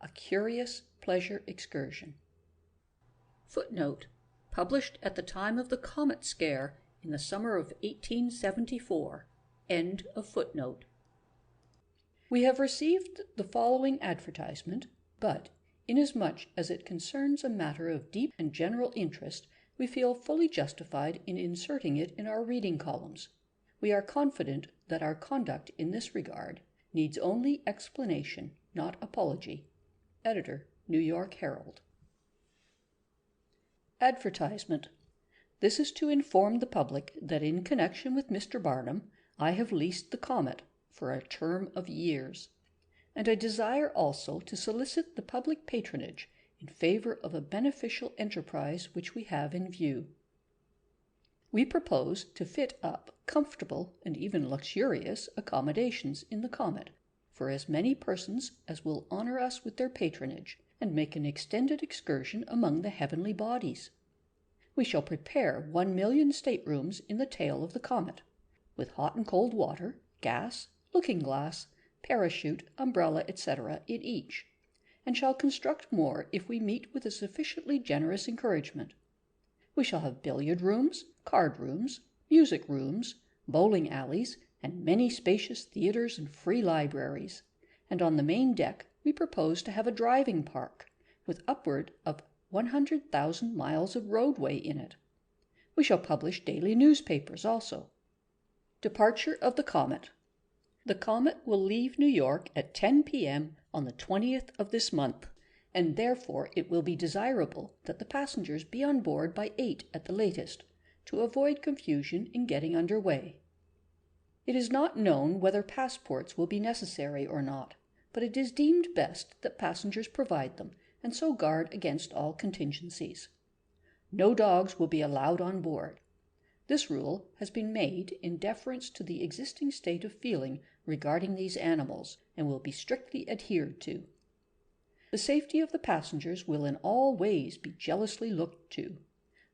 A Curious Pleasure Excursion. Footnote: published at the time of the comet scare in the summer of 1874. End of footnote. We have received the following advertisement, but, inasmuch as it concerns a matter of deep and general interest, we feel fully justified in inserting it in our reading columns. We are confident that our conduct in this regard needs only explanation, not apology. Editor, New York Herald. Advertisement. This is to inform the public that in connection with Mr. Barnum, I have leased the Comet for a term of years, and I desire also to solicit the public patronage in favor of a beneficial enterprise which we have in view. We propose to fit up comfortable and even luxurious accommodations in the Comet for as many persons as will honor us with their patronage and make an extended excursion among the heavenly bodies. We shall prepare 1,000,000 staterooms in the tail of the Comet, with hot and cold water, gas, looking-glass, parachute, umbrella, etc. in each, and shall construct more if we meet with a sufficiently generous encouragement. We shall have billiard rooms, card rooms, music rooms, bowling alleys, and many spacious theaters and free libraries, and on the main deck we propose to have a driving park, with upward of 100,000 miles of roadway in it. We shall publish daily newspapers also. Departure of the Comet. The Comet will leave New York at 10 p.m. on the 20th of this month, and therefore it will be desirable that the passengers be on board by 8 at the latest, to avoid confusion in getting under way. It is not known whether passports will be necessary or not, but it is deemed best that passengers provide them, and so guard against all contingencies. No dogs will be allowed on board. This rule has been made in deference to the existing state of feeling regarding these animals, and will be strictly adhered to. The safety of the passengers will in all ways be jealously looked to.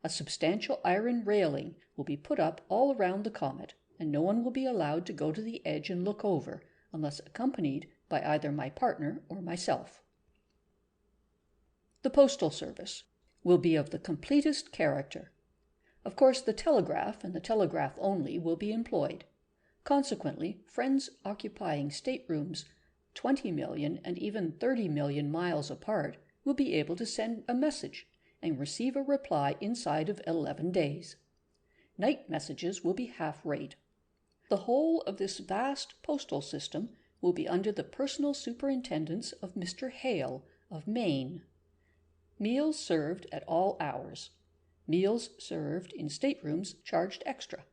A substantial iron railing will be put up all around the Comet, and no one will be allowed to go to the edge and look over, unless accompanied by either my partner or myself. The postal service will be of the completest character. Of course, the telegraph, and the telegraph only, will be employed. Consequently, friends occupying staterooms 20,000,000 and even 30,000,000 miles apart will be able to send a message and receive a reply inside of 11 days. Night messages will be half rate. The whole of this vast postal system will be under the personal superintendence of Mr. Hale, of Maine. Meals served at all hours. Meals served in staterooms charged extra.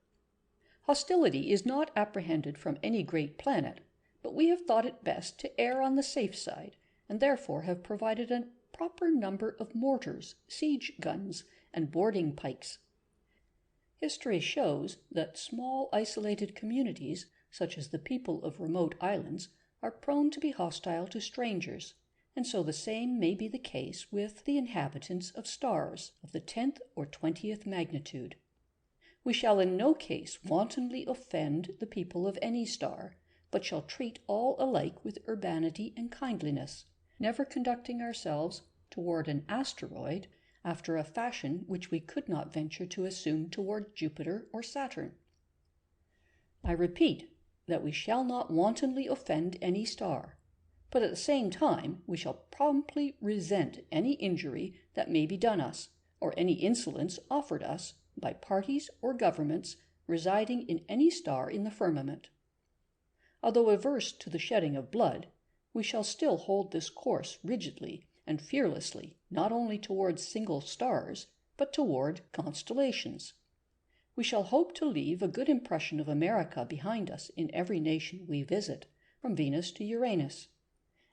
Hostility is not apprehended from any great planet, but we have thought it best to err on the safe side, and therefore have provided a proper number of mortars, siege guns, and boarding pikes. History shows that small isolated communities, such as the people of remote islands, are prone to be hostile to strangers, and so the same may be the case with the inhabitants of stars of the 10th or 20th magnitude. We shall in no case wantonly offend the people of any star, but shall treat all alike with urbanity and kindliness, never conducting ourselves toward an asteroid after a fashion which we could not venture to assume toward Jupiter or Saturn. I repeat that we shall not wantonly offend any star, but at the same time we shall promptly resent any injury that may be done us, or any insolence offered us by parties or governments residing in any star in the firmament. Although averse to the shedding of blood, we shall still hold this course rigidly and fearlessly, not only towards single stars, but toward constellations. We shall hope to leave a good impression of America behind us in every nation we visit, from Venus to Uranus.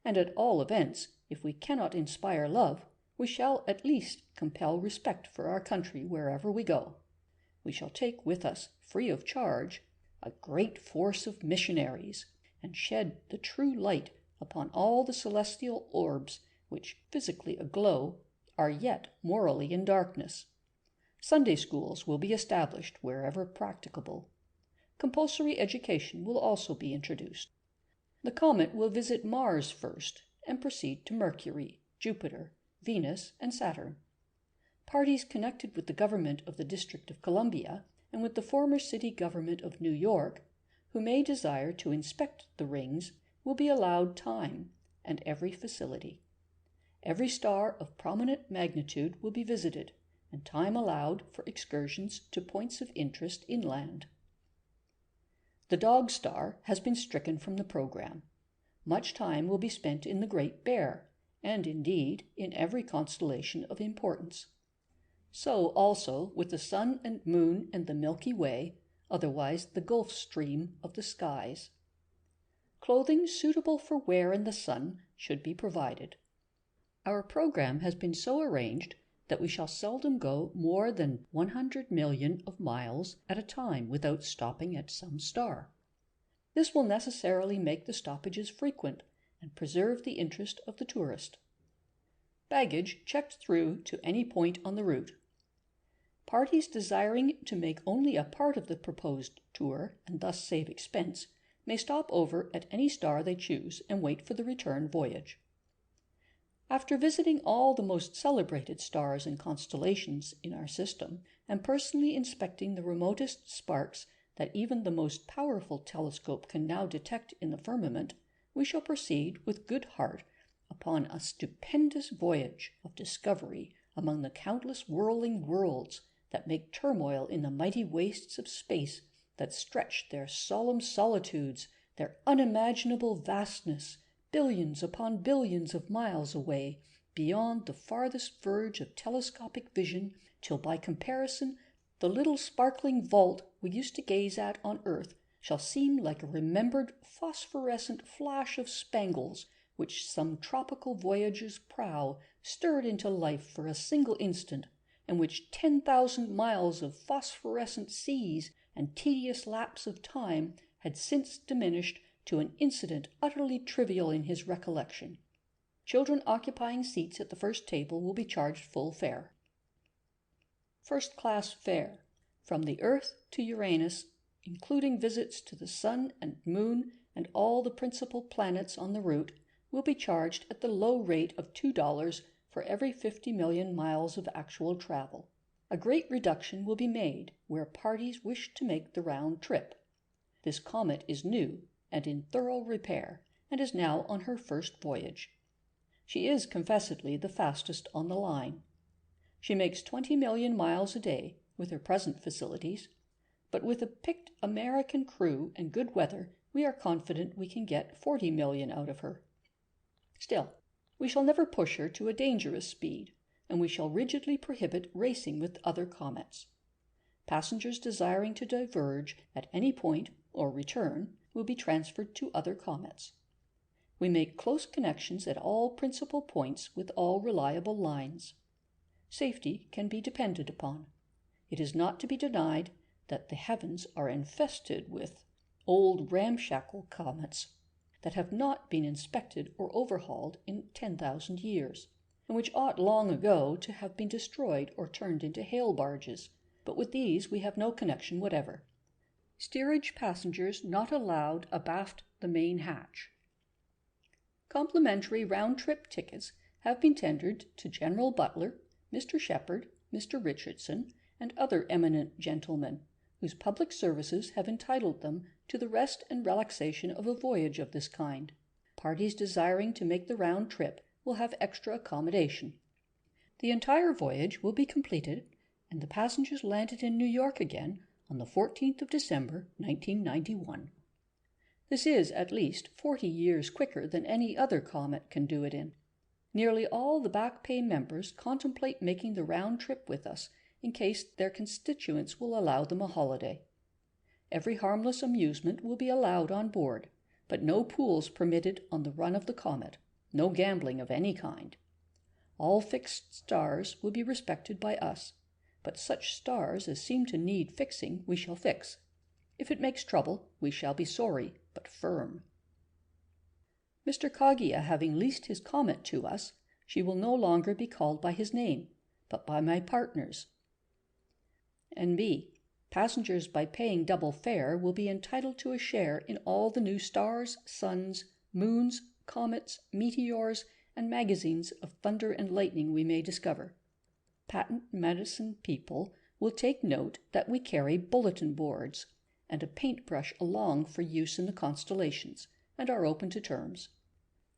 And at all events, if we cannot inspire love, we shall at least compel respect for our country wherever we go. We shall take with us, free of charge, a great force of missionaries, and shed the true light upon all the celestial orbs which, physically aglow, are yet morally in darkness. Sunday schools will be established wherever practicable. Compulsory education will also be introduced. The Comet will visit Mars first, and proceed to Mercury, Jupiter, Venus, and Saturn. Parties connected with the government of the District of Columbia and with the former city government of New York, who may desire to inspect the rings, will be allowed time and every facility. Every star of prominent magnitude will be visited, and time allowed for excursions to points of interest inland. The Dog Star has been stricken from the program. Much time will be spent in the Great Bear, and indeed in every constellation of importance. So also with the Sun and Moon and the Milky Way, otherwise the Gulf Stream of the skies. Clothing suitable for wear in the sun should be provided. Our program has been so arranged that we shall seldom go more than 100 million of miles at a time without stopping at some star. This will necessarily make the stoppages frequent and preserve the interest of the tourist. Baggage checked through to any point on the route. Parties desiring to make only a part of the proposed tour and thus save expense may stop over at any star they choose and wait for the return voyage. After visiting all the most celebrated stars and constellations in our system, and personally inspecting the remotest sparks that even the most powerful telescope can now detect in the firmament, we shall proceed with good heart upon a stupendous voyage of discovery among the countless whirling worlds that make turmoil in the mighty wastes of space that stretch their solemn solitudes, their unimaginable vastness, billions upon billions of miles away, beyond the farthest verge of telescopic vision, till by comparison the little sparkling vault we used to gaze at on earth shall seem like a remembered phosphorescent flash of spangles which some tropical voyager's prow stirred into life for a single instant, and which 10,000 miles of phosphorescent seas and tedious lapse of time had since diminished to an incident utterly trivial in his recollection. Children occupying seats at the first table will be charged full fare. First-class fare, from the Earth to Uranus, including visits to the Sun and Moon and all the principal planets on the route, will be charged at the low rate of $2 for every 50 million miles of actual travel. A great reduction will be made where parties wish to make the round trip. This comet is new and in thorough repair, and is now on her first voyage. She is confessedly the fastest on the line. She makes 20 million miles a day with her present facilities, but with a picked American crew and good weather, we are confident we can get 40 million out of her. Still, we shall never push her to a dangerous speed, and we shall rigidly prohibit racing with other comets. Passengers desiring to diverge at any point or return will be transferred to other comets. We make close connections at all principal points with all reliable lines. Safety can be depended upon. It is not to be denied that the heavens are infested with old ramshackle comets that have not been inspected or overhauled in 10,000 years, and which ought long ago to have been destroyed or turned into hail barges, but with these we have no connection whatever. Steerage passengers not allowed abaft the main hatch. Complimentary round-trip tickets have been tendered to General Butler, Mr. Shepherd, Mr. Richardson, and other eminent gentlemen, whose public services have entitled them to the rest and relaxation of a voyage of this kind. Parties desiring to make the round trip will have extra accommodation. The entire voyage will be completed, and the passengers landed in New York again on the 14th of December, 1991. This is at least 40 years quicker than any other comet can do it in. Nearly all the back pay members contemplate making the round trip with us in case their constituents will allow them a holiday. Every harmless amusement will be allowed on board, but no pools permitted on the run of the comet, no gambling of any kind. All fixed stars will be respected by us, but such stars as seem to need fixing we shall fix. If it makes trouble, we shall be sorry, but firm. Mr. Kaguya having leased his comet to us, she will no longer be called by his name, but by my partners. N.B. Passengers by paying double fare will be entitled to a share in all the new stars, suns, moons, comets, meteors, and magazines of thunder and lightning we may discover. Patent medicine people will take note that we carry bulletin boards and a paintbrush along for use in the constellations, and are open to terms.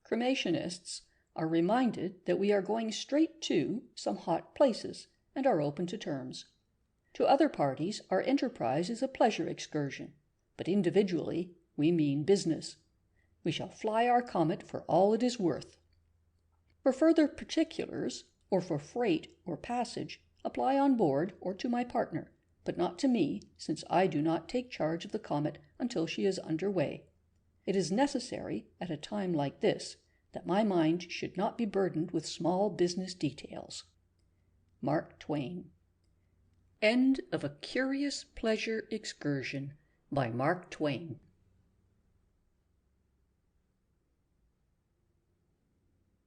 Cremationists are reminded that we are going straight to some hot places, and are open to terms. To other parties, our enterprise is a pleasure excursion, but individually we mean business. We shall fly our comet for all it is worth. For further particulars, or for freight or passage, apply on board or to my partner, but not to me, since I do not take charge of the comet until she is under way. It is necessary, at a time like this, that my mind should not be burdened with small business details. Mark Twain. End of A Curious Pleasure Excursion by Mark Twain.